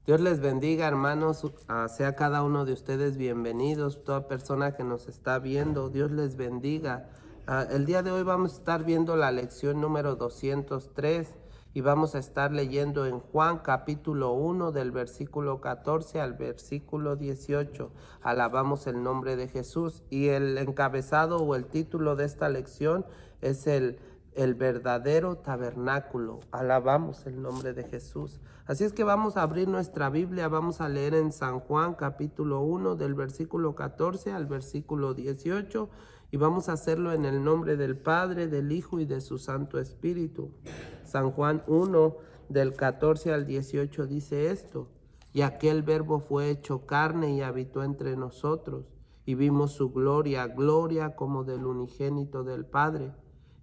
Dios les bendiga, hermanos, sea cada uno de ustedes bienvenidos, toda persona que nos está viendo, Dios les bendiga. El día de hoy vamos a estar viendo la lección número 203 y vamos a estar leyendo en Juan capítulo 1 del versículo 14 al versículo 18. Alabamos el nombre de Jesús, y el encabezado o el título de esta lección es el verdadero tabernáculo. Alabamos el nombre de Jesús. Así es que vamos a abrir nuestra Biblia, vamos a leer en San Juan capítulo 1 del versículo 14 al versículo 18, y vamos a hacerlo en el nombre del Padre, del Hijo y de su Santo Espíritu. San Juan 1 del 14 al 18 dice esto: y aquel Verbo fue hecho carne y habitó entre nosotros, y vimos su gloria, gloria como del unigénito del Padre,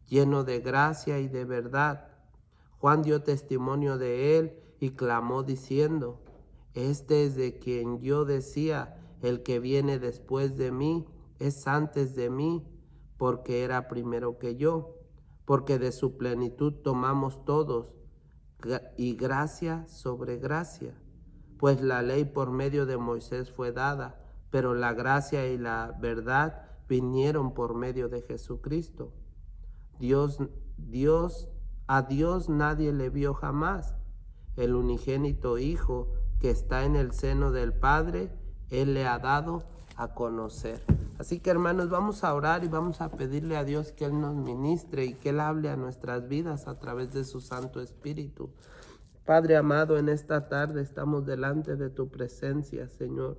lleno de gracia y de verdad. Juan dio testimonio de él y clamó diciendo: este es de quien yo decía, el que viene después de mí es antes de mí, porque era primero que yo, porque de su plenitud tomamos todos, y gracia sobre gracia. Pues la ley por medio de Moisés fue dada, pero la gracia y la verdad vinieron por medio de Jesucristo. A Dios nadie le vio jamás. El unigénito Hijo que está en el seno del Padre, Él le ha dado a conocer. Así que, hermanos, vamos a orar y vamos a pedirle a Dios que Él nos ministre y que Él hable a nuestras vidas a través de su Santo Espíritu. Padre amado, en esta tarde estamos delante de tu presencia, Señor.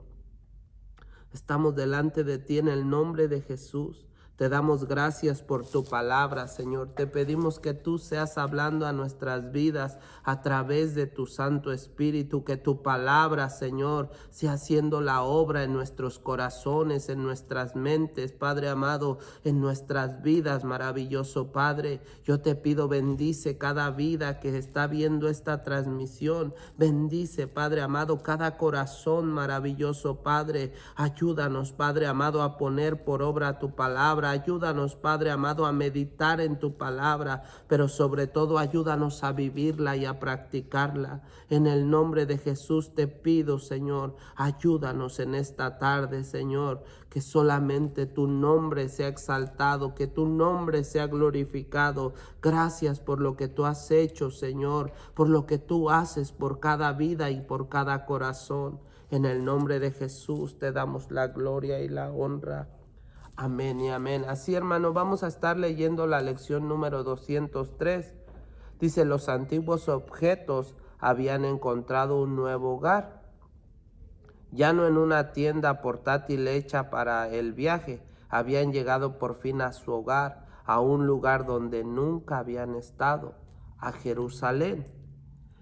Estamos delante de ti en el nombre de Jesús. Te damos gracias por tu palabra, Señor. Te pedimos que tú seas hablando a nuestras vidas a través de tu Santo Espíritu, que tu palabra, Señor, sea haciendo la obra en nuestros corazones, en nuestras mentes, Padre amado, en nuestras vidas, maravilloso Padre. Yo te pido, bendice cada vida que está viendo esta transmisión. Bendice, Padre amado, cada corazón, maravilloso Padre. Ayúdanos, Padre amado, a poner por obra tu palabra. Ayúdanos, Padre amado, a meditar en tu palabra, pero sobre todo ayúdanos a vivirla y a practicarla. En el nombre de Jesús te pido, Señor, ayúdanos en esta tarde, Señor, que solamente tu nombre sea exaltado, que tu nombre sea glorificado. Gracias por lo que tú has hecho, Señor, por lo que tú haces por cada vida y por cada corazón. En el nombre de Jesús te damos la gloria y la honra. Amén y amén. Así, hermano, vamos a estar leyendo la lección número 203. Dice: los antiguos objetos habían encontrado un nuevo hogar, ya no en una tienda portátil hecha para el viaje. Habían llegado por fin a su hogar, a un lugar donde nunca habían estado, a Jerusalén.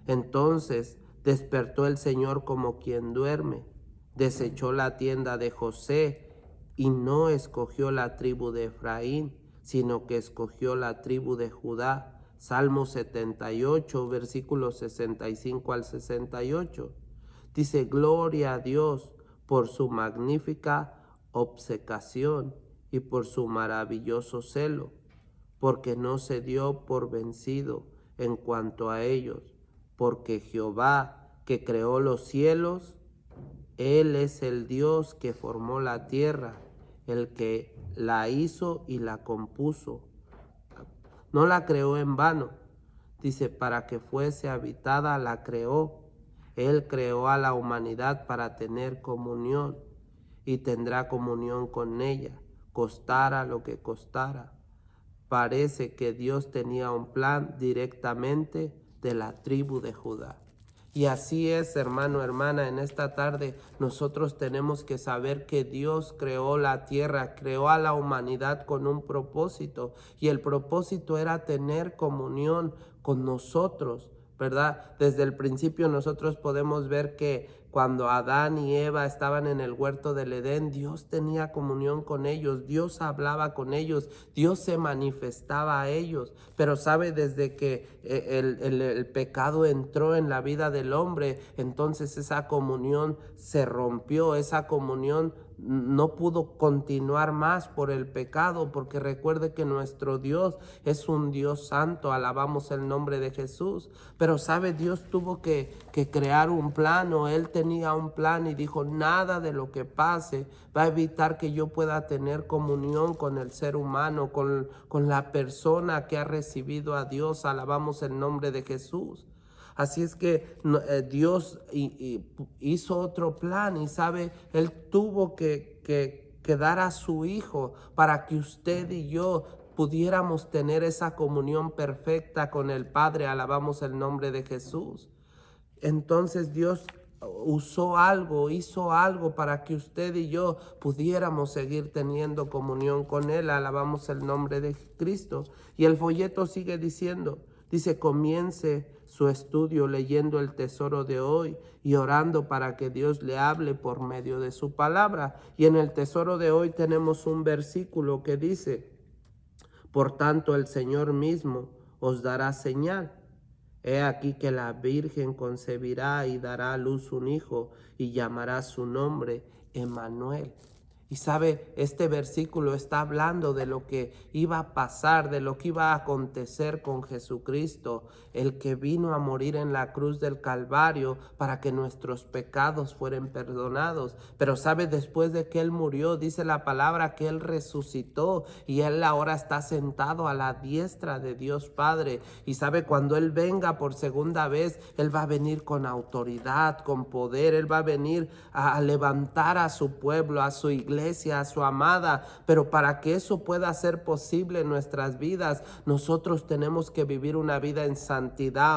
Entonces despertó el Señor como quien duerme, desechó la tienda de José y no escogió la tribu de Efraín, sino que escogió la tribu de Judá. Salmo 78, versículos 65 al 68. Dice: gloria a Dios por su magnífica obcecación y por su maravilloso celo, porque no se dio por vencido en cuanto a ellos, porque Jehová, que creó los cielos, Él es el Dios que formó la tierra, el que la hizo y la compuso. No la creó en vano. Dice: para que fuese habitada la creó. Él creó a la humanidad para tener comunión, y tendrá comunión con ella, costara lo que costara. Parece que Dios tenía un plan directamente de la tribu de Judá. Y así es, hermano, hermana, en esta tarde nosotros tenemos que saber que Dios creó la tierra, creó a la humanidad con un propósito, y el propósito era tener comunión con nosotros, ¿verdad? Desde el principio nosotros podemos ver que cuando Adán y Eva estaban en el huerto del Edén, Dios tenía comunión con ellos, Dios hablaba con ellos, Dios se manifestaba a ellos. Pero sabe, desde que el pecado entró en la vida del hombre, entonces esa comunión se rompió, esa comunión no pudo continuar más por el pecado, porque recuerde que nuestro Dios es un Dios santo, alabamos el nombre de Jesús. Pero sabe, Dios tuvo que crear un plan, o Él tenía un plan y dijo, nada de lo que pase va a evitar que yo pueda tener comunión con el ser humano, con la persona que ha recibido a Dios, alabamos el nombre de Jesús. Así es que Dios hizo otro plan, y sabe, Él tuvo que dar a su Hijo para que usted y yo pudiéramos tener esa comunión perfecta con el Padre, alabamos el nombre de Jesús. Entonces Dios hizo algo para que usted y yo pudiéramos seguir teniendo comunión con Él, alabamos el nombre de Cristo. Y el folleto sigue diciendo, dice, comience su estudio leyendo el tesoro de hoy y orando para que Dios le hable por medio de su palabra. Y en el tesoro de hoy tenemos un versículo que dice, por tanto el Señor mismo os dará señal. He aquí que la Virgen concebirá y dará a luz un hijo y llamará su nombre Emmanuel. Y sabe, este versículo está hablando de lo que iba a pasar, de lo que iba a acontecer con Jesucristo, el que vino a morir en la cruz del Calvario para que nuestros pecados fueran perdonados. Pero sabe, después de que Él murió, dice la palabra que Él resucitó y Él ahora está sentado a la diestra de Dios Padre. Y sabe, cuando Él venga por segunda vez, Él va a venir con autoridad, con poder. Él va a venir a levantar a su pueblo, a su iglesia, a su amada. Pero para que eso pueda ser posible en nuestras vidas, nosotros tenemos que vivir una vida en santidad,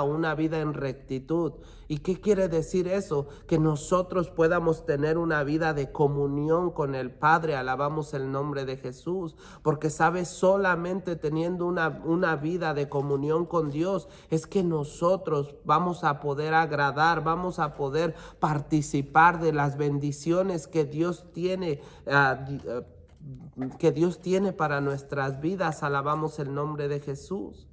una vida en rectitud. ¿Y qué quiere decir eso? Que nosotros podamos tener una vida de comunión con el Padre, alabamos el nombre de Jesús, porque sabe, solamente teniendo una vida de comunión con Dios es que nosotros vamos a poder agradar, vamos a poder participar de las bendiciones que Dios tiene para nuestras vidas, alabamos el nombre de Jesús.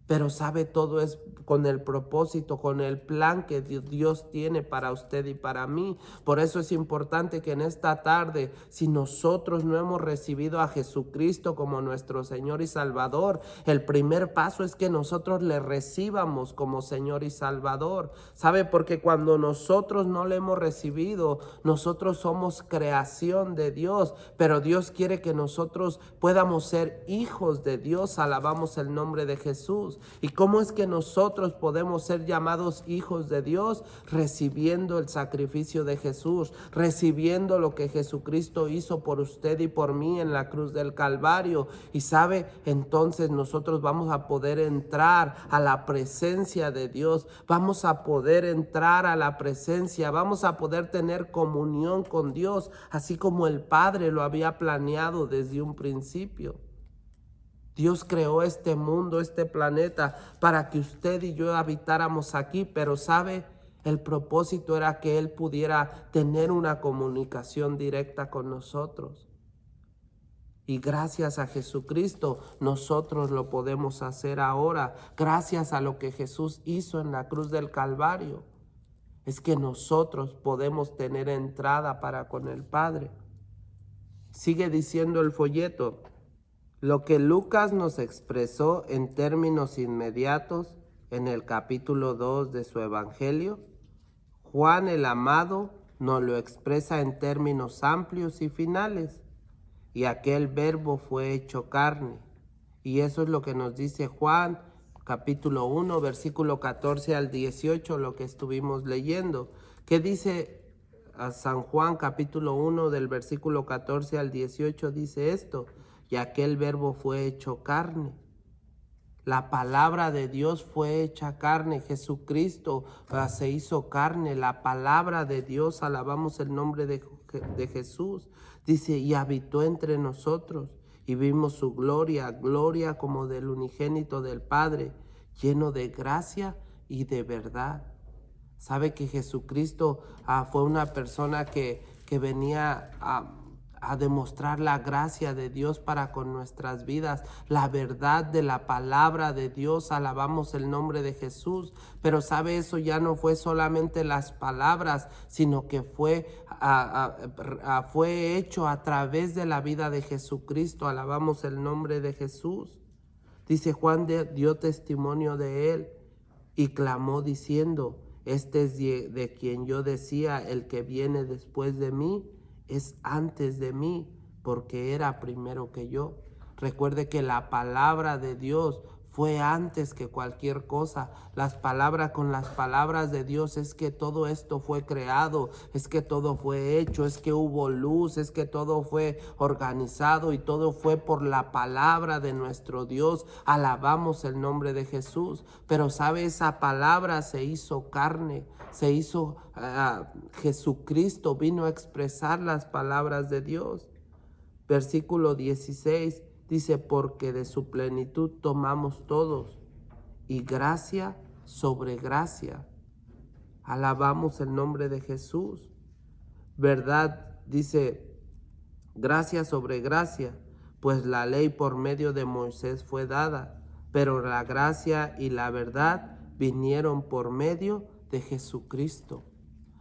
Pero sabe, todo es con el propósito, con el plan que Dios tiene para usted y para mí. Por eso es importante que en esta tarde, si nosotros no hemos recibido a Jesucristo como nuestro Señor y Salvador, el primer paso es que nosotros le recibamos como Señor y Salvador. ¿Sabe? Porque cuando nosotros no le hemos recibido, nosotros somos creación de Dios, pero Dios quiere que nosotros podamos ser hijos de Dios, alabamos el nombre de Jesús. ¿Y cómo es que nosotros podemos ser llamados hijos de Dios? Recibiendo el sacrificio de Jesús, recibiendo lo que Jesucristo hizo por usted y por mí en la cruz del Calvario. Y sabe, entonces nosotros vamos a poder entrar a la presencia de Dios, vamos a poder entrar a la presencia, vamos a poder tener comunión con Dios, así como el Padre lo había planeado desde un principio. Dios creó este mundo, este planeta, para que usted y yo habitáramos aquí, pero ¿sabe? El propósito era que Él pudiera tener una comunicación directa con nosotros. Y gracias a Jesucristo, nosotros lo podemos hacer ahora, gracias a lo que Jesús hizo en la cruz del Calvario. Es que nosotros podemos tener entrada para con el Padre. Sigue diciendo el folleto. Lo que Lucas nos expresó en términos inmediatos en el capítulo 2 de su Evangelio, Juan el amado nos lo expresa en términos amplios y finales. Y aquel verbo fue hecho carne. Y eso es lo que nos dice Juan, capítulo 1, versículo 14 al 18, lo que estuvimos leyendo. ¿Qué dice San Juan, capítulo 1, del versículo 14 al 18? Dice esto: y aquel verbo fue hecho carne. La palabra de Dios fue hecha carne. Jesucristo se hizo carne. La palabra de Dios, alabamos el nombre de Jesús. Dice, y habitó entre nosotros y vimos su gloria, gloria como del unigénito del Padre, lleno de gracia y de verdad. ¿Sabe que Jesucristo fue una persona que venía a demostrar la gracia de Dios para con nuestras vidas, la verdad de la palabra de Dios. Alabamos el nombre de Jesús. Pero sabe, eso ya no fue solamente las palabras, sino que fue hecho a través de la vida de Jesucristo. Alabamos el nombre de Jesús. Dice Juan dio testimonio de él y clamó diciendo: este es de quien yo decía, el que viene después de mí es antes de mí, porque era primero que yo. Recuerde que la palabra de Dios fue antes que cualquier cosa. Con las palabras de Dios es que todo esto fue creado, es que todo fue hecho, es que hubo luz, es que todo fue organizado y todo fue por la palabra de nuestro Dios. Alabamos el nombre de Jesús. Pero sabe, esa palabra se hizo carne, Jesucristo vino a expresar las palabras de Dios. Versículo 16 dice: porque de su plenitud tomamos todos, y gracia sobre gracia. Alabamos el nombre de Jesús. ¿Verdad? Dice, gracia sobre gracia, pues la ley por medio de Moisés fue dada, pero la gracia y la verdad vinieron por medio de Jesucristo.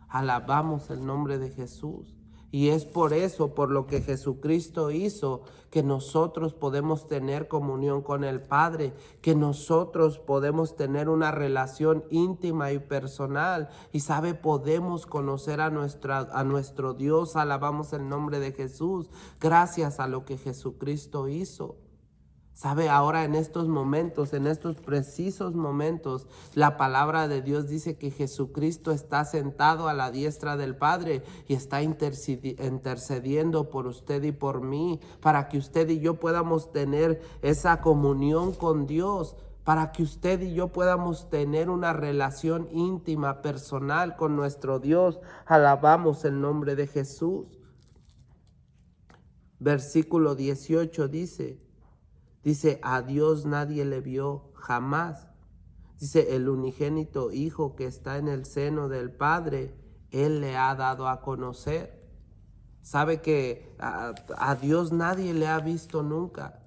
Alabamos el nombre de Jesús. Y es por eso, por lo que Jesucristo hizo, que nosotros podemos tener comunión con el Padre, que nosotros podemos tener una relación íntima y personal. Y sabe, podemos conocer a nuestro Dios. Alabamos el nombre de Jesús, gracias a lo que Jesucristo hizo. Sabe, ahora en estos momentos, en estos precisos momentos, la palabra de Dios dice que Jesucristo está sentado a la diestra del Padre y está intercediendo por usted y por mí, para que usted y yo podamos tener esa comunión con Dios, para que usted y yo podamos tener una relación íntima, personal con nuestro Dios. Alabamos el nombre de Jesús. Versículo 18 dice, a Dios nadie le vio jamás. Dice, el unigénito Hijo que está en el seno del Padre, Él le ha dado a conocer. Sabe que a Dios nadie le ha visto nunca.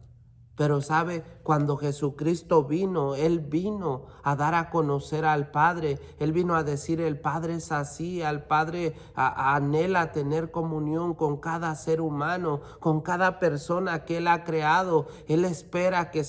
Pero sabe, cuando Jesucristo vino, Él vino a dar a conocer al Padre. Él vino a decir, el Padre es así. Al Padre anhela tener comunión con cada ser humano, con cada persona que Él ha creado. Él espera que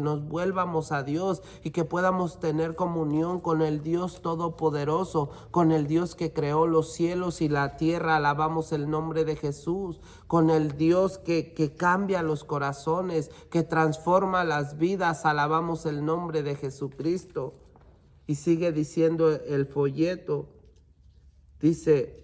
nos vuelvamos a Dios y que podamos tener comunión con el Dios Todopoderoso, con el Dios que creó los cielos y la tierra. Alabamos el nombre de Jesús. Con el Dios que cambia los corazones, que transforma las vidas. Alabamos el nombre de Jesucristo. Y sigue diciendo el folleto, dice,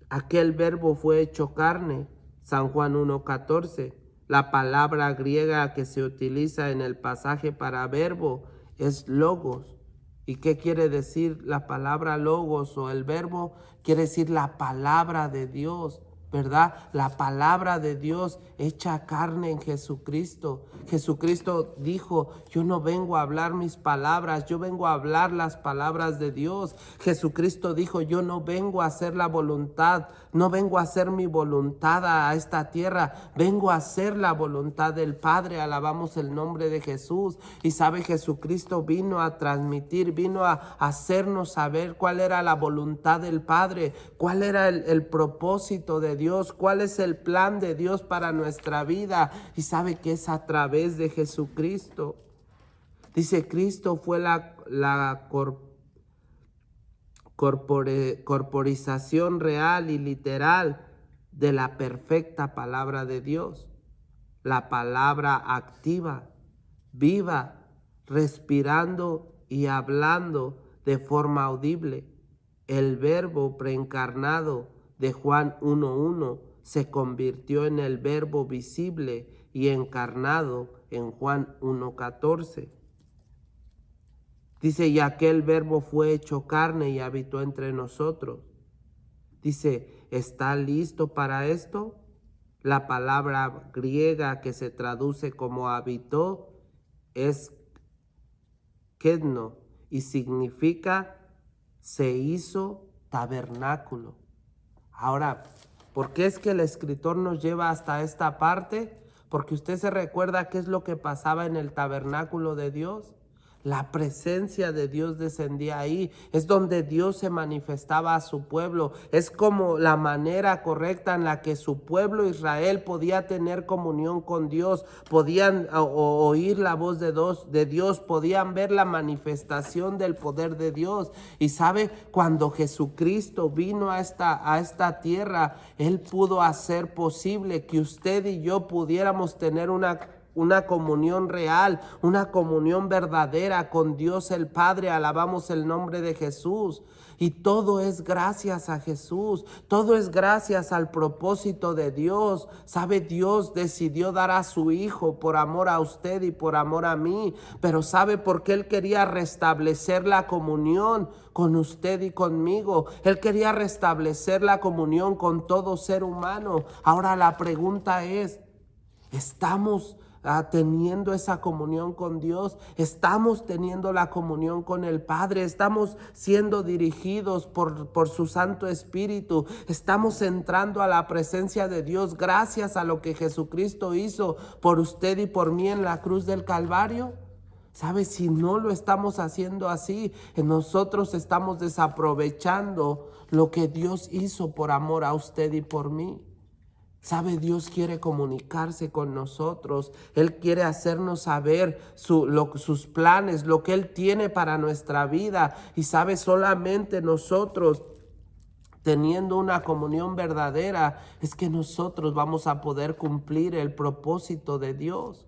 aquel verbo fue hecho carne, San Juan 1:14. La palabra griega que se utiliza en el pasaje para verbo es logos. ¿Y qué quiere decir la palabra logos o el verbo? Quiere decir la palabra de Dios, ¿verdad? La palabra de Dios hecha carne en Jesucristo. Jesucristo dijo, yo no vengo a hablar mis palabras, yo vengo a hablar las palabras de Dios. Jesucristo dijo, yo no vengo a hacer la voluntad, no vengo a hacer mi voluntad a esta tierra, vengo a hacer la voluntad del Padre. Alabamos el nombre de Jesús. Y sabe, Jesucristo vino a transmitir, vino a hacernos saber cuál era la voluntad del Padre, cuál era el propósito de Dios, cuál es el plan de Dios para nuestra vida. Y sabe que es a través de Jesucristo. Dice, Cristo fue la corporización real y literal de la perfecta palabra de Dios. La palabra activa, viva, respirando y hablando de forma audible. El verbo preencarnado de Juan 1:1 se convirtió en el verbo visible y encarnado en Juan 1:14. Dice, y aquel verbo fue hecho carne y habitó entre nosotros. Dice, ¿está listo para esto? La palabra griega que se traduce como habitó es kedno y significa se hizo tabernáculo. Ahora, ¿Por qué es que el escritor nos lleva hasta esta parte? Porque usted se recuerda qué es lo que pasaba en el tabernáculo de Dios. La presencia de Dios descendía ahí. Es donde Dios se manifestaba a su pueblo. Es como la manera correcta en la que su pueblo Israel podía tener comunión con Dios. Podían oír la voz de Dios. Podían ver la manifestación del poder de Dios. Y sabe, cuando Jesucristo vino a esta tierra, Él pudo hacer posible que usted y yo pudiéramos tener una comunión real, una comunión verdadera con Dios el Padre. Alabamos el nombre de Jesús. Y todo es gracias a Jesús, todo es gracias al propósito de Dios. Sabe, Dios decidió dar a su Hijo por amor a usted y por amor a mí. Pero ¿sabe por qué Él quería restablecer la comunión con usted y conmigo? Él quería restablecer la comunión con todo ser humano. Ahora la pregunta es, ¿estamos teniendo esa comunión con Dios? ¿Estamos teniendo la comunión con el Padre? ¿Estamos siendo dirigidos por su Santo Espíritu? ¿Estamos entrando a la presencia de Dios gracias a lo que Jesucristo hizo por usted y por mí en la cruz del Calvario? ¿Sabe? Si no lo estamos haciendo así, nosotros estamos desaprovechando lo que Dios hizo por amor a usted y por mí. ¿Sabe? Dios quiere comunicarse con nosotros. Él quiere hacernos saber sus planes, lo que Él tiene para nuestra vida. Y sabe, solamente nosotros, teniendo una comunión verdadera, es que nosotros vamos a poder cumplir el propósito de Dios.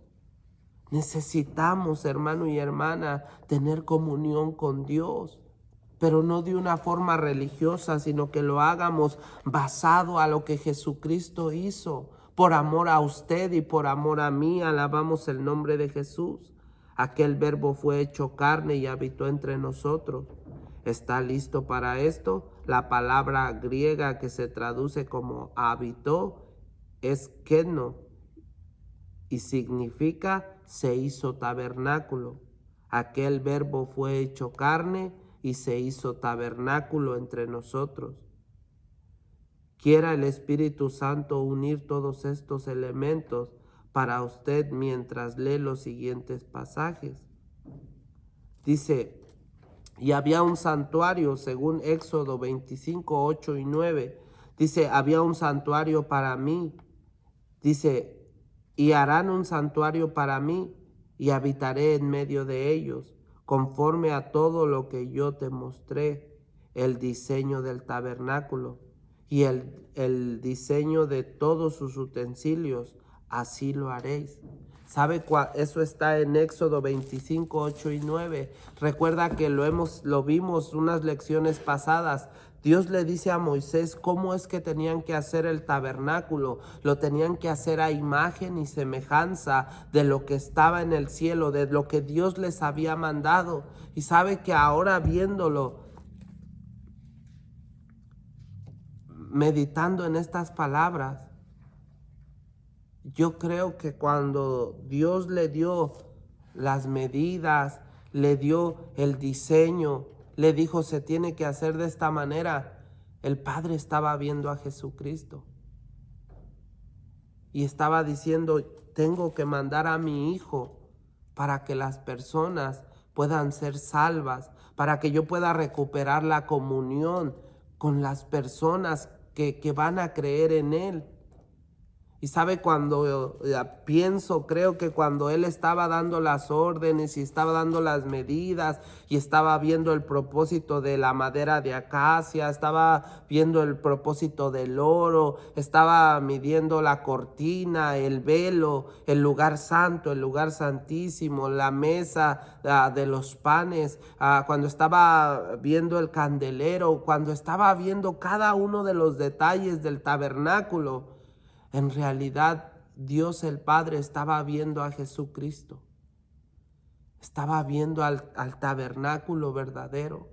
Necesitamos, hermano y hermana, tener comunión con Dios. Pero no de una forma religiosa, sino que lo hagamos basado a lo que Jesucristo hizo, por amor a usted y por amor a mí. Alabamos el nombre de Jesús. Aquel Verbo fue hecho carne y habitó entre nosotros. ¿Está listo para esto? La palabra griega que se traduce como habitó es keno y significa se hizo tabernáculo. Aquel Verbo fue hecho carne y se hizo tabernáculo entre nosotros. Quiera el Espíritu Santo unir todos estos elementos para usted mientras lee los siguientes pasajes. Dice, y había un santuario, según Éxodo 25, 8 y 9. Dice, había un santuario para mí. Dice, y harán un santuario para mí, y habitaré en medio de ellos, conforme a todo lo que yo te mostré, el diseño del tabernáculo y el diseño de todos sus utensilios, así lo haréis. ¿Sabe cuál? Eso está en Éxodo 25, 8 y 9. Recuerda que lo vimos unas lecciones pasadas. Dios le dice a Moisés cómo es que tenían que hacer el tabernáculo. Lo tenían que hacer a imagen y semejanza de lo que estaba en el cielo, de lo que Dios les había mandado. Y sabe que ahora viéndolo, meditando en estas palabras, yo creo que cuando Dios le dio las medidas, le dio el diseño, le dijo se tiene que hacer de esta manera, el Padre estaba viendo a Jesucristo y estaba diciendo, tengo que mandar a mi Hijo para que las personas puedan ser salvas, para que yo pueda recuperar la comunión con las personas que van a creer en Él. Y sabe, cuando creo que cuando Él estaba dando las órdenes y estaba dando las medidas y estaba viendo el propósito de la madera de acacia, estaba viendo el propósito del oro, estaba midiendo la cortina, el velo, el lugar santo, el lugar santísimo, la mesa de los panes, cuando estaba viendo el candelero, cuando estaba viendo cada uno de los detalles del tabernáculo, en realidad Dios el Padre estaba viendo a Jesucristo. Estaba viendo al tabernáculo verdadero.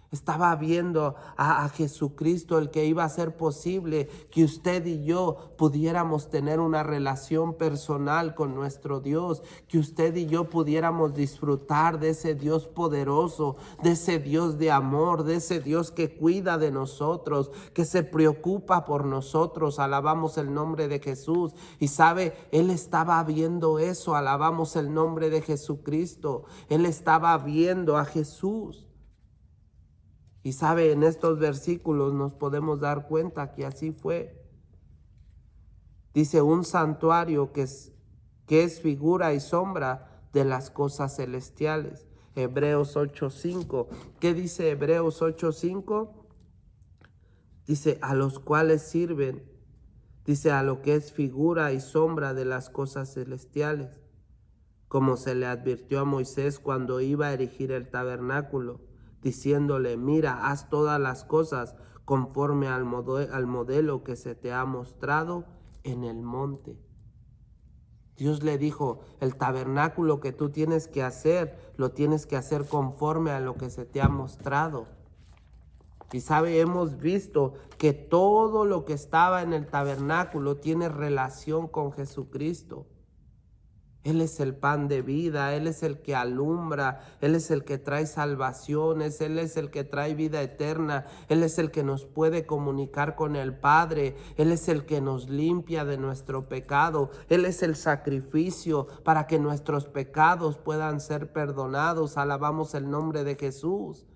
Estaba viendo a Jesucristo, el que iba a hacer posible que usted y yo pudiéramos tener una relación personal con nuestro Dios, que usted y yo pudiéramos disfrutar de ese Dios poderoso, de ese Dios de amor, de ese Dios que cuida de nosotros, que se preocupa por nosotros. Alabamos el nombre de Jesús. Y sabe, Él estaba viendo eso. Alabamos el nombre de Jesucristo. Él estaba viendo a Jesús. Y sabe, en estos versículos nos podemos dar cuenta que así fue. Dice, un santuario que es figura y sombra de las cosas celestiales. Hebreos 8:5. ¿Qué dice Hebreos 8:5? Dice, a los cuales sirven, dice, a lo que es figura y sombra de las cosas celestiales, como se le advirtió a Moisés cuando iba a erigir el tabernáculo, diciéndole, mira, haz todas las cosas conforme al modelo que se te ha mostrado en el monte. Dios le dijo, el tabernáculo que tú tienes que hacer, lo tienes que hacer conforme a lo que se te ha mostrado. Y sabe, hemos visto que todo lo que estaba en el tabernáculo tiene relación con Jesucristo. Él es el pan de vida, Él es el que alumbra, Él es el que trae salvaciones, Él es el que trae vida eterna, Él es el que nos puede comunicar con el Padre, Él es el que nos limpia de nuestro pecado, Él es el sacrificio para que nuestros pecados puedan ser perdonados. Alabamos el nombre de Jesús.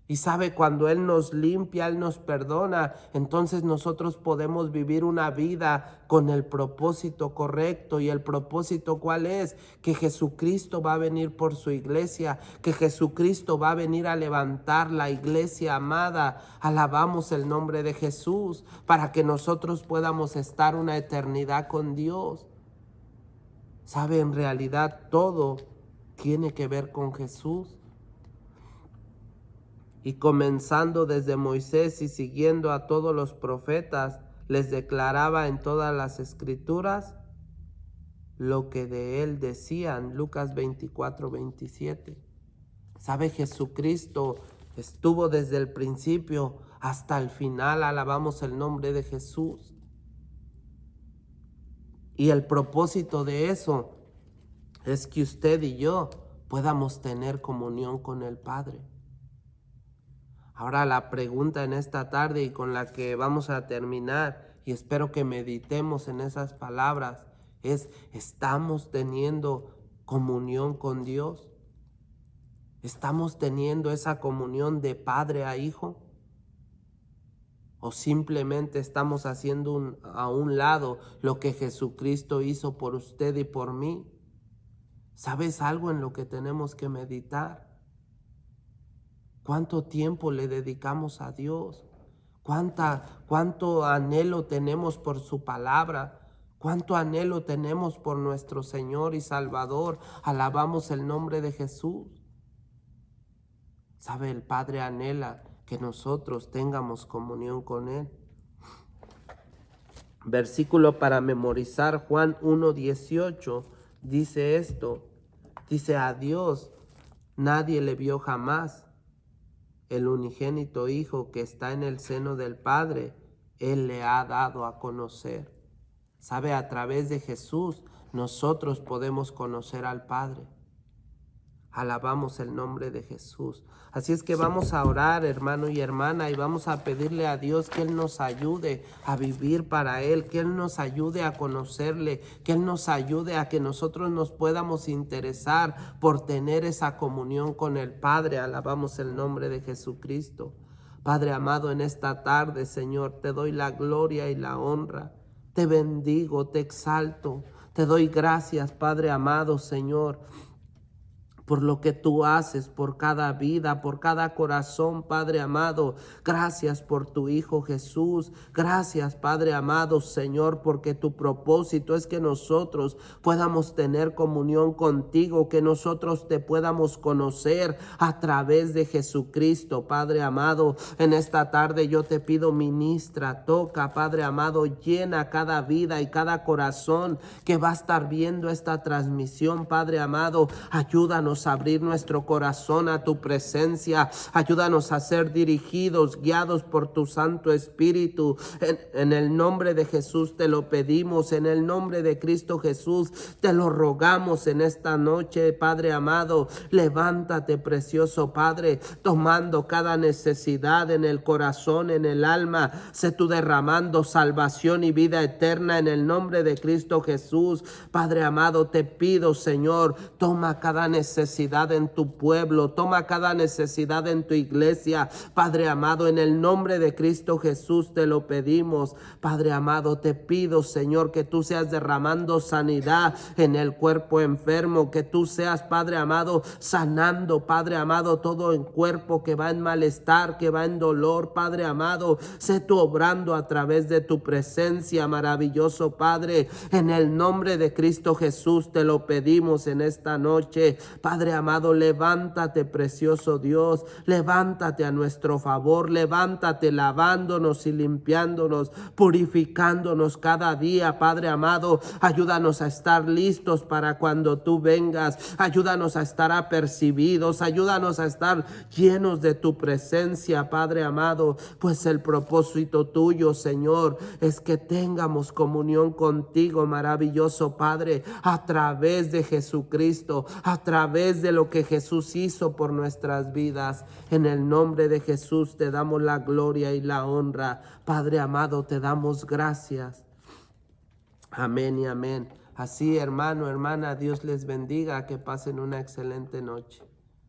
Y sabe, cuando Él nos limpia, Él nos perdona, entonces nosotros podemos vivir una vida con el propósito correcto. ¿Y el propósito cuál es? Que Jesucristo va a venir por su iglesia, que Jesucristo va a venir a levantar la iglesia amada. Alabamos el nombre de Jesús para que nosotros podamos estar una eternidad con Dios. ¿Sabe? En realidad todo tiene que ver con Jesús. Y comenzando desde Moisés y siguiendo a todos los profetas, les declaraba en todas las escrituras lo que de él decían. Lucas 24:27. ¿Sabe? Jesucristo estuvo desde el principio hasta el final. Alabamos el nombre de Jesús. Y el propósito de eso es que usted y yo podamos tener comunión con el Padre. Ahora la pregunta en esta tarde y con la que vamos a terminar, y espero que meditemos en esas palabras, es: ¿estamos teniendo comunión con Dios? ¿Estamos teniendo esa comunión de padre a hijo? ¿O simplemente estamos haciendo a un lado lo que Jesucristo hizo por usted y por mí? ¿Sabes algo en lo que tenemos que meditar? ¿Cuánto tiempo le dedicamos a Dios? ¿Cuánto anhelo tenemos por su palabra? ¿Cuánto anhelo tenemos por nuestro Señor y Salvador? Alabamos el nombre de Jesús. ¿Sabe? El Padre anhela que nosotros tengamos comunión con Él. Versículo para memorizar, Juan 1:18, dice esto. Dice, a Dios nadie le vio jamás. El unigénito Hijo que está en el seno del Padre, Él le ha dado a conocer. ¿Sabe? A través de Jesús nosotros podemos conocer al Padre. Alabamos el nombre de Jesús. Así es que vamos a orar, hermano y hermana, y vamos a pedirle a Dios que Él nos ayude a vivir para Él, que Él nos ayude a conocerle, que Él nos ayude a que nosotros nos podamos interesar por tener esa comunión con el Padre. Alabamos el nombre de Jesucristo. Padre amado, en esta tarde, Señor, te doy la gloria y la honra. Te bendigo, te exalto. Te doy gracias, Padre amado, Señor, por lo que tú haces, por cada vida, por cada corazón, Padre amado. Gracias por tu Hijo Jesús. Gracias, Padre amado, Señor, porque tu propósito es que nosotros podamos tener comunión contigo, que nosotros te podamos conocer a través de Jesucristo, Padre amado. En esta tarde yo te pido, ministra, toca, Padre amado, llena cada vida y cada corazón que va a estar viendo esta transmisión, Padre amado. Ayúdanos Ayúdanos a abrir nuestro corazón a tu presencia. Ayúdanos a ser dirigidos, guiados por tu Santo Espíritu. En el nombre de Jesús te lo pedimos, en el nombre de Cristo Jesús te lo rogamos en esta noche, Padre amado. Levántate, precioso Padre, tomando cada necesidad en el corazón, en el alma. Sé tú derramando salvación y vida eterna en el nombre de Cristo Jesús. Padre amado, te pido, Señor, toma cada necesidad en tu pueblo, toma cada necesidad en tu iglesia. Padre amado, en el nombre de Cristo Jesús te lo pedimos. Padre amado, te pido, Señor, que tú seas derramando sanidad en el cuerpo enfermo, que tú seas, Padre amado, sanando, Padre amado, todo el cuerpo que va en malestar, que va en dolor, Padre amado. Sé tú obrando a través de tu presencia, maravilloso Padre. En el nombre de Cristo Jesús te lo pedimos en esta noche. Padre amado, levántate, precioso Dios, levántate a nuestro favor, levántate lavándonos y limpiándonos, purificándonos cada día, Padre amado. Ayúdanos a estar listos para cuando tú vengas, ayúdanos a estar apercibidos, ayúdanos a estar llenos de tu presencia, Padre amado, pues el propósito tuyo, Señor, es que tengamos comunión contigo, maravilloso Padre, a través de Jesucristo, a través de lo que Jesús hizo por nuestras vidas. En el nombre de Jesús te damos la gloria y la honra. Padre amado, te damos gracias. Amén y amén. Así, hermano, hermana, Dios les bendiga, que pasen una excelente noche.